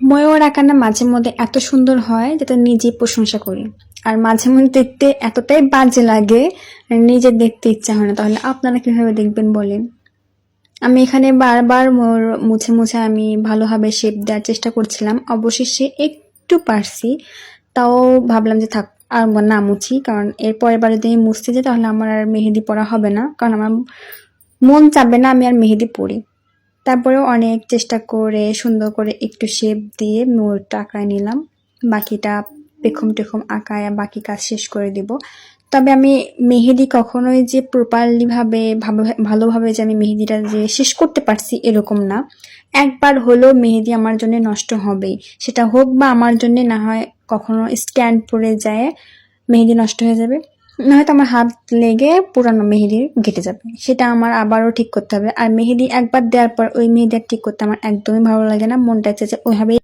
ময়ূর আঁকা না মাঝে মধ্যে এত সুন্দর হয় যেটা নিজেই প্রশংসা করি। আর মাঝে মধ্যে দেখতে এতটাই বাজে লাগে, নিজের দেখতে ইচ্ছা হয় না। তাহলে আপনারা কিভাবে দেখবেন বলেন? আমি এখানে বারবার ময়ূর মুছে মুছে আমি ভালোভাবে শেপ দেওয়ার চেষ্টা করছিলাম, অবশেষে একটু পারছি। তাও ভাবলাম যে থাক, আর না মুছি, কারণ এর পরের বার যদি আমি মুছতে যাই তাহলে আমার আর মেহেদি পরা হবে না, কারণ আমার মন চাবে না আমি আর মেহেদি পরি। তারপরেও অনেক চেষ্টা করে সুন্দর করে একটু শেপ দিয়ে ময়ূরটা আঁকায় নিলাম। বাকিটা পেখম টেখম আঁকায় বাকি কাজ শেষ করে দিব। তবে আমি মেহেদি কখনোই যে প্রপারলি ভালোভাবে যে আমি মেহেদিটা যে শেষ করতে পারছি এরকম না। একবার হলেও মেহেদি আমার জন্য নষ্ট হবেই, সেটা হোক বা আমার জন্য, না হয় কখনো স্ট্যান্ড পড়ে যায় মেহেদি নষ্ট হয়ে যাবে, নয়তো আমার হাত লেগে পুরানো মেহেদি ঘেটে যাবে, সেটা আমার আবারও ঠিক করতে হবে। আর মেহেদি একবার দেওয়ার পর ওই মেহেদি আর ঠিক করতে আমার একদমই ভালো লাগে না, মনটা চাইছে ওইভাবেই